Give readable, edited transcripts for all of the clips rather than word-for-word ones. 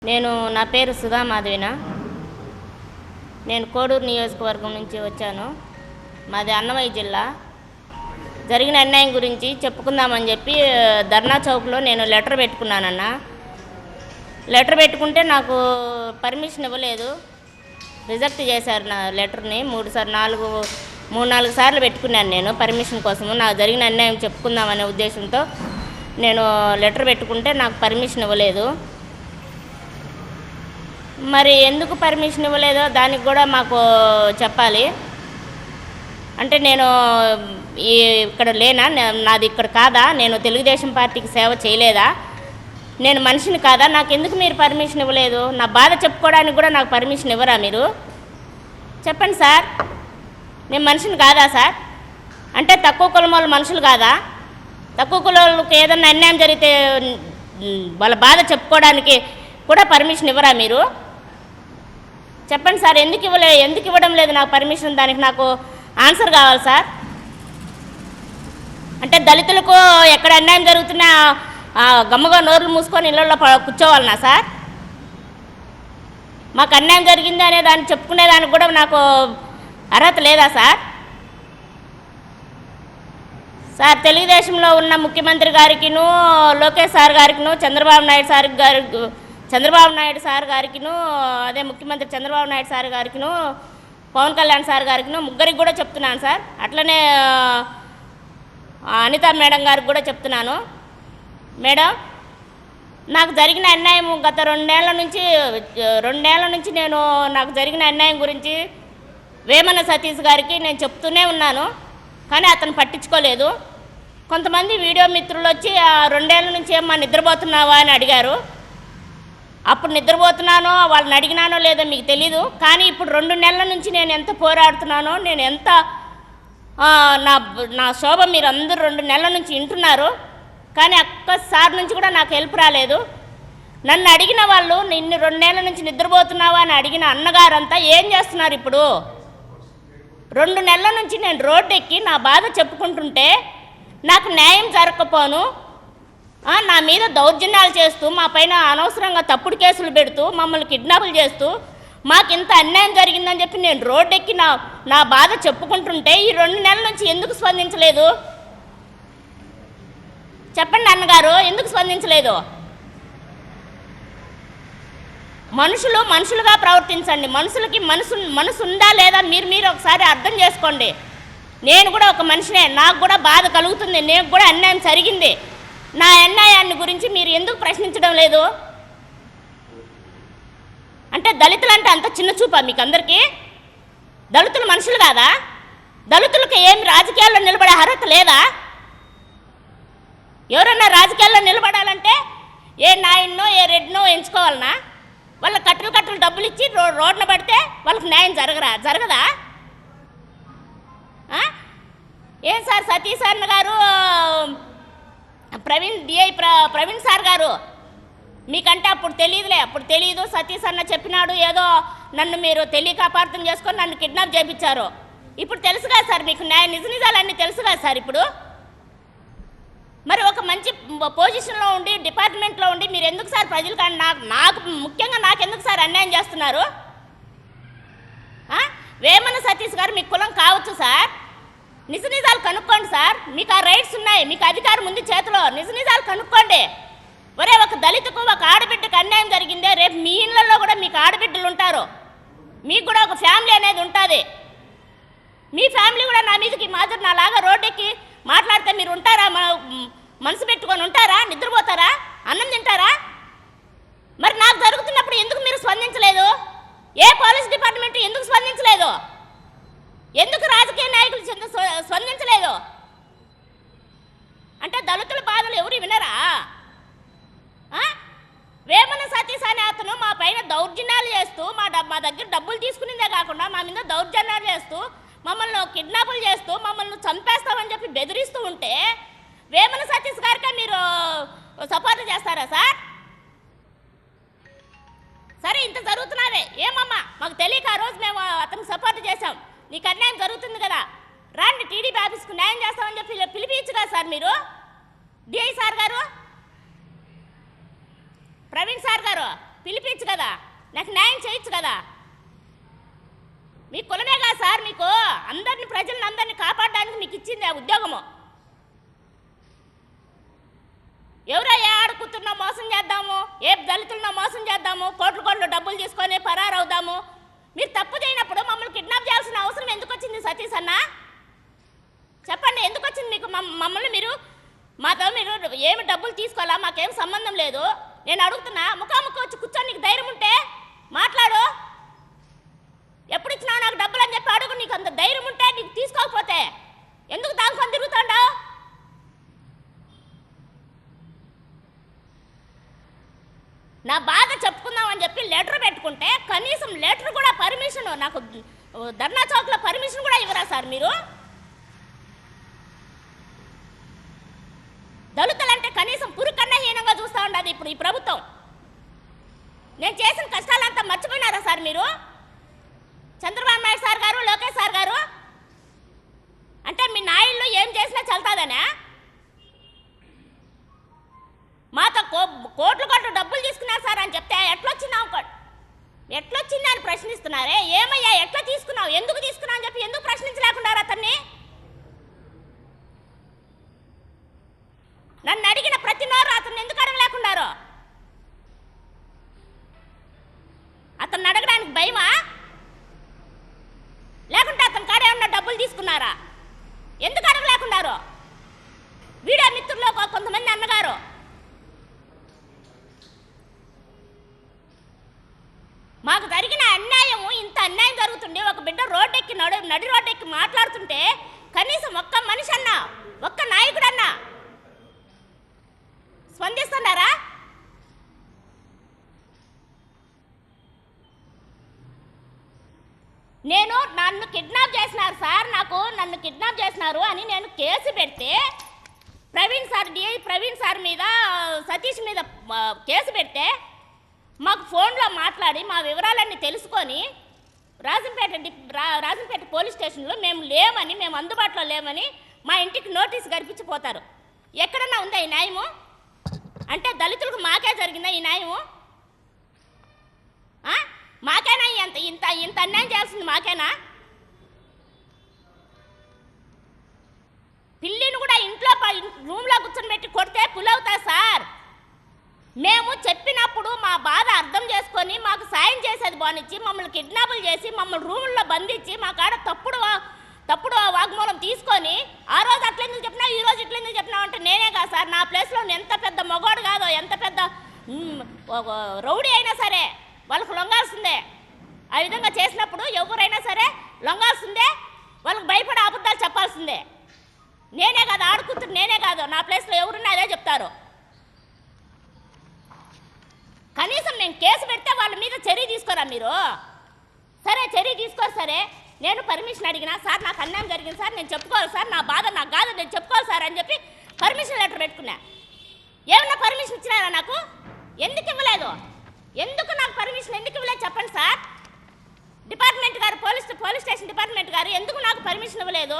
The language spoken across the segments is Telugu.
నా పేరు సుధా మాధవిన. నేను కోడూరు నియోజకవర్గం నుంచి వచ్చాను. మాది అన్నమయ్య జిల్లా. జరిగిన అన్యాయం గురించి చెప్పుకుందామని చెప్పి ధర్నా చౌక్లో నేను లెటర్ పెట్టుకున్నానన్న. లెటర్ పెట్టుకుంటే నాకు పర్మిషన్ ఇవ్వలేదు, రిజెక్ట్ చేశారు నా లెటర్ని. మూడు నాలుగు సార్లు పెట్టుకున్నాను నేను పర్మిషన్ కోసము. నాకు జరిగిన అన్యాయం చెప్పుకుందామనే ఉద్దేశంతో నేను లెటర్ పెట్టుకుంటే నాకు పర్మిషన్ ఇవ్వలేదు. మరి ఎందుకు పర్మిషన్ ఇవ్వలేదో దానికి కూడా మాకు చెప్పాలి. అంటే నేను ఇక్కడ లేనా, నాది ఇక్కడ కాదా, నేను తెలుగుదేశం పార్టీకి సేవ చేయలేదా, నేను మనిషిని కాదా, నాకు ఎందుకు మీరు పర్మిషన్ ఇవ్వలేదు? నా బాధ చెప్పుకోవడానికి కూడా నాకు పర్మిషన్ ఇవ్వరా మీరు? చెప్పండి సార్, నేను మనిషిని కాదా సార్? అంటే తక్కువ కులం వాళ్ళు మనుషులు కాదా? తక్కువ కులాలకు ఏదన్నా అన్యాయం జరిగితే వాళ్ళ బాధ చెప్పుకోవడానికి కూడా పర్మిషన్ ఇవ్వరా మీరు? చెప్పండి సార్, ఎందుకు ఇవ్వడం లేదు నాకు పర్మిషన్? దానికి నాకు ఆన్సర్ కావాలి సార్. అంటే దళితులకు ఎక్కడ అన్యాయం జరుగుతున్నా గమ్మగా నోర్లు మూసుకొని ఇళ్ళల్లో కూర్చోవాలన్నా సార్? మాకు అన్యాయం జరిగింది అనే దాన్ని చెప్పుకునేదానికి కూడా నాకు అర్హత లేదా సార్? సార్, తెలుగుదేశంలో ఉన్న ముఖ్యమంత్రి గారికిను, లోకేష్ సార్ గారికిను, చంద్రబాబు నాయుడు సార్ గారికిను, అదే ముఖ్యమంత్రి చంద్రబాబు నాయుడు సార్ గారికిను, పవన్ కళ్యాణ్ సార్ గారికిను, ముగ్గురికి కూడా చెప్తున్నాను సార్. అట్లనే అనిత మేడం గారికి కూడా చెప్తున్నాను. మేడం, నాకు జరిగిన అన్యాయం గత రెండేళ్ల నుంచి నాకు జరిగిన అన్యాయం గురించి వేమన సతీష్ గారికి నేను చెప్తూనే ఉన్నాను, కానీ అతను పట్టించుకోలేదు. కొంతమంది వీడియో మిత్రులు వచ్చి 2 ఏళ్ల నుంచి ఏమ్మా నిద్రపోతున్నావా అని అడిగారు. అప్పుడు నిద్రపోతున్నానో వాళ్ళని అడిగినానో లేదో మీకు తెలీదు, కానీ ఇప్పుడు 2 నెలల నుంచి నేను ఎంత పోరాడుతున్నానో, నేను ఎంత నా శోభ మీరు అందరూ 2 నెలల నుంచి వింటున్నారు, కానీ ఒక్కసారి నుంచి కూడా నాకు హెల్ప్ రాలేదు. నన్ను అడిగిన వాళ్ళు, నిన్ను 2 నెలల నుంచి నిద్రపోతున్నావా అని అడిగిన అన్నగారంతా ఏం చేస్తున్నారు ఇప్పుడు? 2 నెలల నుంచి నేను రోడ్డు ఎక్కి నా బాధ చెప్పుకుంటుంటే నాకు న్యాయం జరగకపోను, నా మీద దౌర్జన్యాలు చేస్తూ, మా పైన అనవసరంగా తప్పుడు కేసులు పెడుతూ, మమ్మల్ని కిడ్నాపులు చేస్తూ, మాకు ఇంత అన్యాయం జరిగిందని చెప్పి నేను రోడ్డెక్కి నా బాధ చెప్పుకుంటుంటే ఈ 2 నెలల నుంచి ఎందుకు స్పందించలేదు? చెప్పండి అన్నగారు, ఎందుకు స్పందించలేదు? మనుషులుగా ప్రవర్తించండి. మనుషులకి మనసు ఉందా లేదా మీరు ఒకసారి అర్థం చేసుకోండి. నేను కూడా ఒక మనిషినే, నాకు కూడా బాధ కలుగుతుంది, నాకు కూడా అన్యాయం జరిగింది. నా అన్యాయాన్ని గురించి మీరు ఎందుకు ప్రశ్నించడం లేదు? అంటే దళితులంటే అంత చిన్న చూపా మీకు అందరికీ? దళితులు మనుషులు కాదా? దళితులకు ఏమి రాజకీయాల్లో నిలబడే అర్హత లేదా? ఎవరన్నా రాజకీయాల్లో నిలబడాలంటే ఏ నాయన్నో ఏ రెడ్నో ఎంచుకోవాలనా? వాళ్ళ కట్టలు డబ్బులు ఇచ్చి రోడ్న పడితే వాళ్ళకి న్యాయం జరగదా? ఏం సార్, సతీష్ అన్న గారు, ప్రవీణ్ సార్ గారు, మీకంటే అప్పుడు తెలీదు. సతీష్ అన్న చెప్పినాడు, ఏదో నన్ను మీరు తెలియక అపార్థం చేసుకొని నన్ను కిడ్నాప్ చేయించారు. ఇప్పుడు తెలుసుగా సార్ మీకు నిజాలన్నీ తెలుసుగా సార్ ఇప్పుడు? మరి ఒక మంచి పొజిషన్లో ఉండి, డిపార్ట్మెంట్లో ఉండి మీరు ఎందుకు సార్ ప్రజలకు ముఖ్యంగా నాకెందుకు సార్ అన్యాయం చేస్తున్నారు? వేమన సతీష్ గారు మీకు కులం కావచ్చు సార్, నిజాలు కనుక్కోండి సార్. మీకు ఆ రైట్స్ ఉన్నాయి, మీకు అధికారం ఉంది చేతిలో, నిజాలు కనుక్కోండి. ఒరే, ఒక దళితుకు ఒక ఆడబిడ్డకు అన్యాయం జరిగిందే, రేపు మీ ఇళ్ళల్లో కూడా మీకు ఆడబిడ్డలు ఉంటారు, మీకు కూడా ఒక ఫ్యామిలీ అనేది ఉంటుంది. మీ ఫ్యామిలీ కూడా నా మీదకి మాదిరి నాలాగా రోడ్డెక్కి మాట్లాడితే మీరు ఉంటారా? మనసు పెట్టుకొని ఉంటారా? నిద్రపోతారా? అన్నం తింటారా? మరి నాకు జరుగుతున్నప్పుడు ఎందుకు మీరు స్పందించలేదు? ఏ పోలీస్ డిపార్ట్మెంట్ ఎందుకు స్పందించలేదు? ఎందుకు రాజకీయ నాయకులు స్పందించలేదు? అంటే దళితుల బాధలు ఎవరు వినరా? వేమన సతీష్ అనే అతను మా పైన దౌర్జన్యాలు చేస్తూ, మా దగ్గర డబ్బులు తీసుకునేదే కాకుండా మా మీద దౌర్జన్యాలు చేస్తూ, మమ్మల్ని కిడ్నాపులు చేస్తూ, మమ్మల్ని చంపేస్తామని చెప్పి బెదిరిస్తూ ఉంటే వేమన సతీష్ గారికే మీరు సపోర్ట్ చేస్తారా సార్? సరే, ఇంత జరుగుతున్నావే ఏమమ్మా, మాకు తెలియక ఆ రోజు మేము అతనికి సపోర్ట్ చేశాం. నీకు అన్యాయం జరుగుతుంది కదా, రాండి టీడీపీ ఆఫీస్కు న్యాయం చేస్తామని చెప్పి పిలిపించగా సార్ మీరు, డిఐ సార్ గారు, ప్రవీణ్ సార్ గారు, పిలిపించు కదా, నాకు న్యాయం చేయొచ్చు కదా. మీ కులమే కదా సార్, మీకు అందరిని ప్రజలను అందరినీ కాపాడడానికి మీకు ఇచ్చింది ఆ ఉద్యోగము. ఎవరో ఏ ఆడుకుతున్నా మోసం చేద్దాము, ఏ దళితుల్లో మోసం చేద్దాము, కోట్లు కోట్లు డబ్బులు తీసుకొని పరారవుదాము. మీరు తప్పు చేయనప్పుడు మమ్మల్ని కిడ్నాప్ చేయాల్సిన అవసరం ఎందుకు వచ్చింది సతీష్ అన్న? చెప్పండి, ఎందుకు వచ్చింది మీకు? మమ్మల్ని మీరు మాతో మీరు ఏమి డబ్బులు తీసుకోవాలా, మాకేం సంబంధం లేదు. నేను అడుగుతున్నా, ముఖాముఖి వచ్చి కూర్చొని నీకు ధైర్యం ఉంటే మాట్లాడు. ఎప్పుడు ఇచ్చినావు నాకు డబ్బులు అని చెప్పి అడుగు. నీకు అంత ధైర్యం ఉంటే, నీకు తీసుకోకపోతే ఎందుకు దానికొని తిరుగుతాండావు? నా బాధ చెప్పుకుందామని చెప్పి లెటర్ పెట్టుకుంటే కనీసం లెటర్ కూడా పర్మిషన్, నాకు ధర్నా చౌక్లో పర్మిషన్ కూడా ఇవ్వరా సార్ మీరు? దళితులంటే కనీసం పురుకన్నా హీనంగా చూస్తూ ఉండదు ఇప్పుడు ఈ ప్రభుత్వం. నేను చేసిన కష్టాలంతా మర్చిపోయినారా సార్ మీరు? చంద్రబాబు నాయుడు సార్ గారు, లోకేష్ సార్ గారు అంటే మీ నాయుళ్ళు ఏం చేసినా చల్తాదనే? మాతో కోట్లు కోట్లు డబ్బులు తీసుకున్నారు సార్ అని చెప్తే ఎట్లొచ్చింది అని ప్రశ్నిస్తున్నారే. ఏమయ్యా, ఎట్లా తీసుకున్నావు, ఎందుకు తీసుకున్నావు అని చెప్పి ఎందుకు ప్రశ్నించలేకున్నారు అతన్ని? నన్ను అడిగిన ప్రతి నోరు అతన్ని ఎందుకు అడగలేకున్నారు? అతన్ని అడగడానికి భయమా, లేకుంటే అతని కాడే ఉన్న డబ్బులు తీసుకున్నారా? ఎందుకు అడగలేకున్నారు? వీడియో మిత్రుల్లో కొంతమంది అన్నగారు మాకు జరిగిన అన్యాయము, ఇంత అన్యాయం జరుగుతుండే ఒక బిడ్డ రోడ్డెక్కి నడి రోడ్డెక్కి మాట్లాడుతుంటే కనీసం ఒక్క మనిషి అన్నా, ఒక్క నాయకుడన్నా స్పందిస్తున్నారా? నన్ను కిడ్నాప్ చేసినారు సార్, నన్ను కిడ్నాప్ చేసినారు అని నేను కేసు పెడితే డిఐ ప్రవీణ్ సార్ మీద, సతీష్ మీద కేసు పెడితే మాకు ఫోన్లో మాట్లాడి మా వివరాలన్నీ తెలుసుకొని రాజంపేట పోలీస్ స్టేషన్లో మేము అందుబాటులో లేమని మా ఇంటికి నోటీస్ గడిపించిపోతారు. ఎక్కడన్నా ఉందా ఈ న్యాయము? అంటే దళితులకు మాకే జరిగిందా ఈ న్యాయము? మాకేనా ఇంత అన్యాయం చేయాల్సింది? మాకేనా? పిల్లిని కూడా ఇంట్లో రూమ్లో కూర్చొని పెట్టి కొడితే పులవుతా సార్. మేము చెప్పినప్పుడు మా బాధ అర్థం చేసుకొని మాకు సాయం చేసేది బానిచ్చి, మమ్మల్ని కిడ్నాపులు చేసి మమ్మల్ని రూముల్లో బంధించి మా కాడ తప్పుడు వాగ్మూలం తీసుకొని ఆ రోజు అట్లెందుకు చెప్పినావు, ఈ రోజు ఇట్లెందుకు చెప్పినావు అంటే నేనే కాదు సార్. నా ప్లేస్లో ఎంత పెద్ద మగోడు కాదో, ఎంత పెద్ద రౌడీ అయినా సరే వాళ్ళకు లొంగాల్సిందే. ఆ విధంగా చేసినప్పుడు ఎవరైనా సరే లొంగాల్సిందే, వాళ్ళకి భయపడే అబద్ధాలు చెప్పాల్సిందే. నేనే కాదు ఆడుకుంటున్నా, నేనే కాదు, నా ప్లేస్లో ఎవరున్నా అదే చెప్తారు. కనీసం నేను కేసు పెడితే వాళ్ళ మీద చర్య తీసుకోరా మీరు? సరే చర్య తీసుకోరు, సరే నేను పర్మిషన్ అడిగినా సార్ నాకు అన్యాయం జరిగింది సార్, నేను చెప్పుకోవాలి సార్, నా బాధ నాకు కాదు, నేను చెప్పుకోవాలి సార్ అని చెప్పి పర్మిషన్ లెటర్ పెట్టుకున్నా. ఏమన్నా పర్మిషన్ ఇచ్చినారా నాకు? ఎందుకు ఇవ్వలేదు? ఎందుకు నాకు పర్మిషన్ ఎందుకు ఇవ్వలేదు చెప్పండి సార్. డిపార్ట్మెంట్ గారు, పోలీస్ స్టేషన్ డిపార్ట్మెంట్ గారు ఎందుకు నాకు పర్మిషన్ ఇవ్వలేదు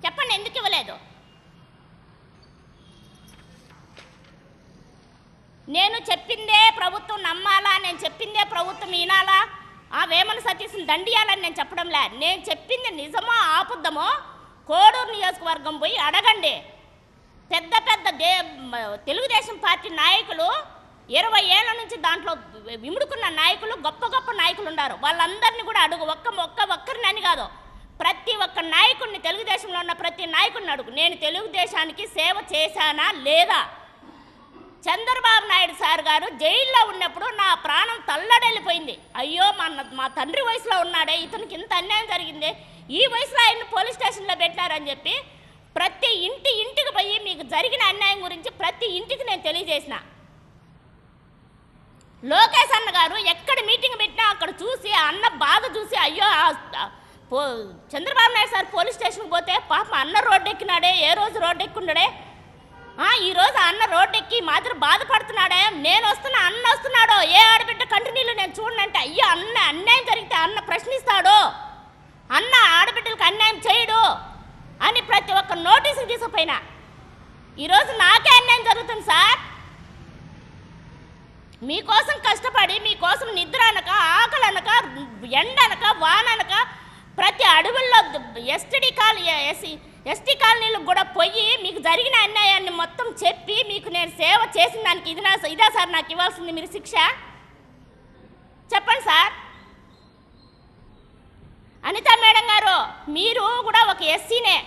చెప్పండి, ఎందుకు ఇవ్వలేదు? నేను చెప్పిందే ప్రభుత్వం నమ్మాలా, నేను చెప్పిందే ప్రభుత్వం వినాలా, ఆ వేమన సతీష్ని దండియాలని నేను చెప్పడంలే. నేను చెప్పింది నిజమో ఆపుద్దమో కోడూరు నియోజకవర్గం పోయి అడగండి. పెద్ద తెలుగుదేశం పార్టీ నాయకులు 20 ఏళ్ల నుంచి దాంట్లో విముడుకున్న నాయకులు, గొప్ప గొప్ప నాయకులు ఉన్నారు. వాళ్ళందరినీ కూడా అడుగు. ఒక్కరినని కాదు, ప్రతి ఒక్క నాయకుడిని, తెలుగుదేశంలో ఉన్న ప్రతి నాయకుడిని అడుగు. నేను తెలుగుదేశానికి సేవ చేశానా లేదా? చంద్రబాబు నాయుడు సార్ గారు జైల్లో ఉన్నప్పుడు నా ప్రాణం తల్లడెళ్ళిపోయింది. అయ్యో మా తండ్రి వయసులో ఉన్నాడే, ఇతనికి ఇంత అన్యాయం జరిగింది, ఈ వయసులో ఆయన పోలీస్ స్టేషన్లో పెట్టారని చెప్పి ప్రతి ఇంటికి పోయి మీకు జరిగిన అన్యాయం గురించి ప్రతి ఇంటికి నేను తెలియజేసిన. లోకేష్ అన్న గారు ఎక్కడ మీటింగ్ పెట్టినా అక్కడ చూసి అన్న బాధ చూసి, అయ్యో చంద్రబాబు నాయుడు సార్ పోలీస్ స్టేషన్కి పోతే పాప అన్న రోడ్డు ఎక్కినాడే, ఏ రోజు రోడ్డు ఎక్కున్నాడే, ఈరోజు అన్న రోడ్డెక్కి మాత్రం బాధపడుతున్నాడే, నేను వస్తున్నా అన్న వస్తున్నాడో, ఏ ఆడబిడ్డ కంటిన్యూలు నేను చూడనంటే అయ్యో అన్న అన్యాయం జరిగితే అన్న ప్రశ్నిస్తాడు, అన్న ఆడబిడ్డలకు అన్యాయం చేయడు అని ప్రతి ఒక్క నోటీసులు తీసుకుపోయినా. ఈరోజు నాకే అన్యాయం జరుగుతుంది సార్. మీకోసం కష్టపడి, మీకోసం నిద్ర అనక, ఆకలి అనక, ఎండ అనక, వాన అనక ప్రతి అడవుల్లో ఎస్టీ కాలనీలకు కూడా పోయి మీకు జరిగిన అన్యాయాన్ని మొత్తం చెప్పి మీకు నేను సేవ చేసిన దానికి ఇదా సార్ నాకు ఇవ్వాల్సింది మీరు శిక్ష? చెప్పండి సార్. అనితా మేడం గారు, మీరు కూడా ఒక ఎస్సీనే,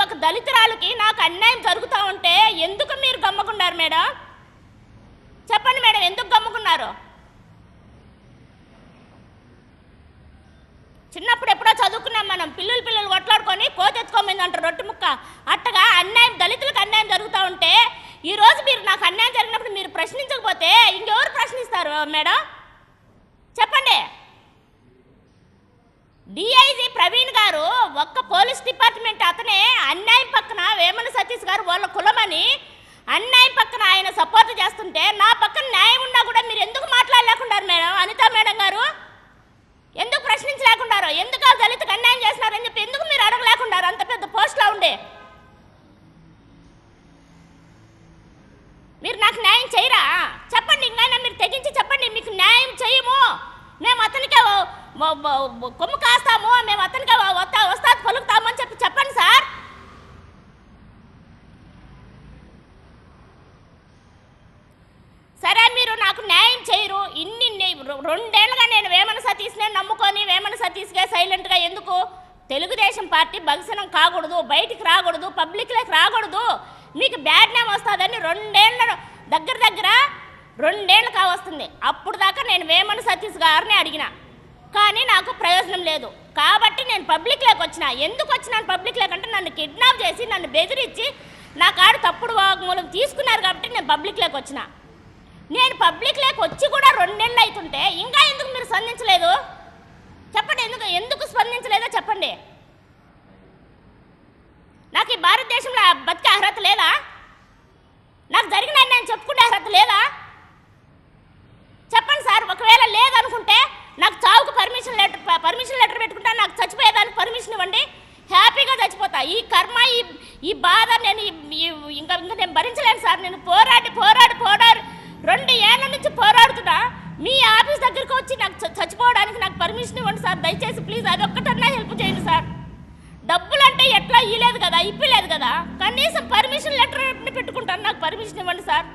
ఒక దళితురాలకి నాకు అన్యాయం జరుగుతూ ఉంటే ఎందుకు మీరు గమ్ముకున్నారు మేడం? చెప్పండి మేడం, ఎందుకు గమ్ముకున్నారు? చిన్నప్పుడు ఎప్పుడో చదువుకున్నాం మనం, పిల్లలు కొట్లాడుకొని కోతెత్తుకోమైంది అంటారు రొట్టె ముక్క. అట్టగా అన్యాయం, దళితులకు అన్యాయం జరుగుతూ ఉంటే ఈరోజు మీరు నాకు అన్యాయం జరిగినప్పుడు మీరు ప్రశ్నించకపోతే ఇంకెవరు ప్రశ్నిస్తారు మేడం? చెప్పండి. డిఐజీ ప్రవీణ్ గారు ఒక్క పోలీస్ డిపార్ట్మెంట్ అతనే అన్యాయం పక్కన వేమన సతీష్ గారు వాళ్ళ కులమని అన్యాయం పక్కన ఆయన సపోర్ట్ చేస్తుంటే నా పక్కన న్యాయం ఉన్నా కూడా మీరు ఎందుకు మాట్లాడలేకున్నారు మేడం? అనితా మేడం గారు ఎందుకు ప్రశ్నించలేకున్నారు? ఎందుకు ఆ దళితుకు అన్యాయం చేస్తున్నారని చెప్పి ఎందుకు మీరు అడగలేకున్నారు? అంత పెద్ద పోస్ట్లో ఉండే మీరు నాకు న్యాయం చేయరా? చెప్పండి, ఇంకైనా మీరు తెగించి చెప్పండి, మీకు న్యాయం చేయము, మేము అతనికే కొమ్ము కాస్తాము, మేము అతనికే వస్తాది పలుకుతాము అని చెప్పండి సార్. సరే, మీరు నాకు న్యాయం చేయరు. 2 ఏళ్ళుగా నేను వేమన సతీష్నే నమ్ముకొని వేమన సతీష్గా సైలెంట్గా ఎందుకు? తెలుగుదేశం పార్టీ భగసనం కాకూడదు, బయటికి రాకూడదు, పబ్లిక్లోకి రాకూడదు, మీకు బ్యాడ్ నేమ్ వస్తుందని 2 ఏళ్ళ దగ్గర 2 ఏళ్ళు కావస్తుంది. అప్పుడు దాకా నేను వేమన సతీష్ గారిని అడిగిన, కానీ నాకు ప్రయోజనం లేదు. కాబట్టి నేను పబ్లిక్లోకి వచ్చిన. ఎందుకు వచ్చినాను పబ్లిక్లోకి అంటే నన్ను కిడ్నాప్ చేసి నన్ను బెదిరించి నా కాడు తప్పుడు వాగ్మూలం తీసుకున్నారు కాబట్టి నేను పబ్లిక్లోకి వచ్చిన. నేను పబ్లిక్లోకి వచ్చి కూడా 2 నెలలు అవుతుంటే ఇంకా ఎందుకు మీరు స్పందించలేదు? చెప్పండి, ఎందుకు స్పందించలేదో చెప్పండి. నాకు ఈ భారతదేశంలో బతికే అర్హత లేదా? నాకు జరిగిన నేను చెప్పుకునే అర్హత లేదా? చెప్పండి సార్. ఒకవేళ లేదనుకుంటే నాకు చావుకు పర్మిషన్ లెటర్ పెట్టుకుంటా, నాకు చచ్చిపోయేదానికి పర్మిషన్ ఇవ్వండి, హ్యాపీగా చచ్చిపోతా. ఈ కర్మ, ఈ బాధ నేను ఇంకా నేను భరించలేను సార్. నేను పోరాడి 2 ఏళ్ళ నుంచి పోరాడుతున్నా. మీ ఆఫీస్ దగ్గరికి వచ్చి నాకు చచ్చిపోవడానికి నాకు పర్మిషన్ ఇవ్వండి సార్, దయచేసి ప్లీజ్. అదొక్కటన్నా హెల్ప్ చేయండి సార్. డబ్బులు అంటే ఎట్లా ఇవ్వలేదు కదా, ఇప్పలేదు కదా, కనీసం పర్మిషన్ లెటర్ పెట్టుకుంటాను, నాకు పర్మిషన్ ఇవ్వండి సార్.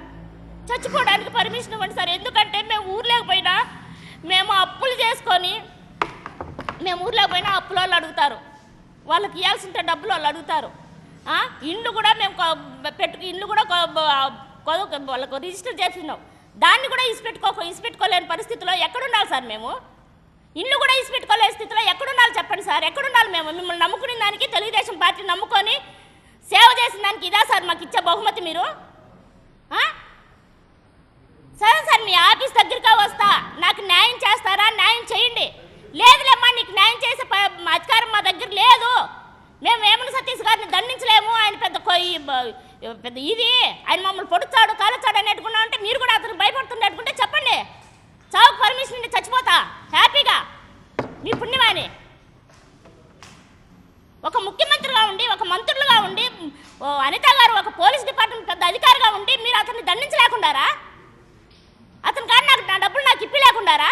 చచ్చిపోవడానికి పర్మిషన్ ఇవ్వండి సార్. ఎందుకంటే మేము ఊర్లోకి పోయినా, మేము అప్పులు చేసుకొని అప్పుల వాళ్ళు అడుగుతారు, వాళ్ళకి ఇవ్వాల్సిన డబ్బులు వాళ్ళు అడుగుతారు. ఇల్లు కూడా మేము ఇల్లు కూడా వాళ్ళకు రిజిస్టర్ చేస్తున్నాం, దాన్ని కూడా ఇసిపెట్టుకోలేని పరిస్థితిలో ఎక్కడుండాలి సార్? మేము ఇల్లు కూడా ఇసిపెట్టుకోలేని స్థితిలో ఎక్కడుండాలి? చెప్పండి సార్, ఎక్కడుండాలి? మేము మిమ్మల్ని నమ్ముకునే దానికి, తెలుగుదేశం పార్టీ నమ్ముకొని సేవ చేసిన దానికి ఇదా సార్ మాకు ఇచ్చే బహుమతి? మీరు సరే సార్, మీ ఆఫీస్ దగ్గరగా వస్తా, నాకు న్యాయం చేస్తారా? న్యాయం చేయండి. లేదులేమ్మా, నీకు న్యాయం చేసే అధికారం మా దగ్గర లేదు, మేము వేమన సతీష్ గారిని దండించలేము, ఆయన పెద్ద ఇది, ఆయన మమ్మల్ని పొడుచాడు కాలుచాడు అనేట్టుకున్నా అంటే మీరు కూడా అతను భయపడుతుంది అనుకుంటే చెప్పండి, చావుకు పర్మిషన్ ఉండి చచ్చిపోతా హ్యాపీగా. మీ పుణ్యమాని ఒక ముఖ్యమంత్రిగా ఉండి, ఒక మంత్రులుగా ఉండి, అనిత గారు ఒక పోలీస్ డిపార్ట్మెంట్ పెద్ద అధికారిగా ఉండి మీరు అతన్ని దండించలేకుండారా? అతని కానీ నా డబ్బులు నాకు ఇప్పలేకుండారా?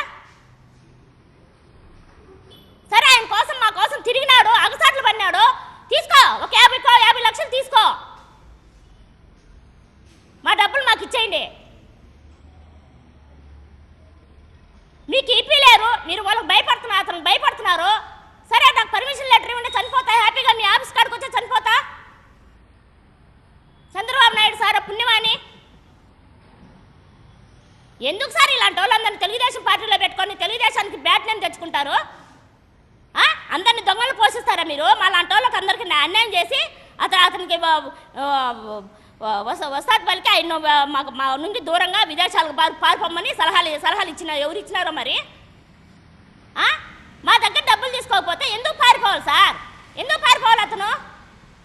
సరే, ఆయన కోసం మా కోసం తిరిగినాడు, అగసాట్లు పడినాడు, తీసుకో, ఒక 50 లక్షలు తీసుకో, మా డబ్బులు మాకు ఇచ్చేయండి. మీకు ఇప్పలేరు, మీరు వాళ్ళకి భయపడుతున్నారు, అతనికి భయపడుతున్నారు. సరే, నాకు పర్మిషన్ లెటర్ ఇవ్వండి, చనిపోతా హ్యాపీగా, మీ ఆఫీస్ కాడికి వచ్చి చనిపోతా. చంద్రబాబు నాయుడు సార్ పుణ్యమాని, ఎందుకు సార్ ఇలాంటి వాళ్ళందరినీ తెలుగుదేశం పార్టీలో పెట్టుకొని తెలుగుదేశానికి బ్యాట్ నేమ్ తెచ్చుకుంటారు? అందరినీ దొంగలు పోషిస్తారా మీరు? మా లాంటి వాళ్ళకి అందరికీ అన్యాయం చేసి అతనికి వస్తాది పలికి ఆయన మా నుండి దూరంగా విదేశాలకు పారిపోమని సలహాలు ఎవరు ఇచ్చినారో మరి? మా దగ్గర డబ్బులు తీసుకోకపోతే ఎందుకు పారిపోవాలి సార్? ఎందుకు పారిపోవాలి అతను?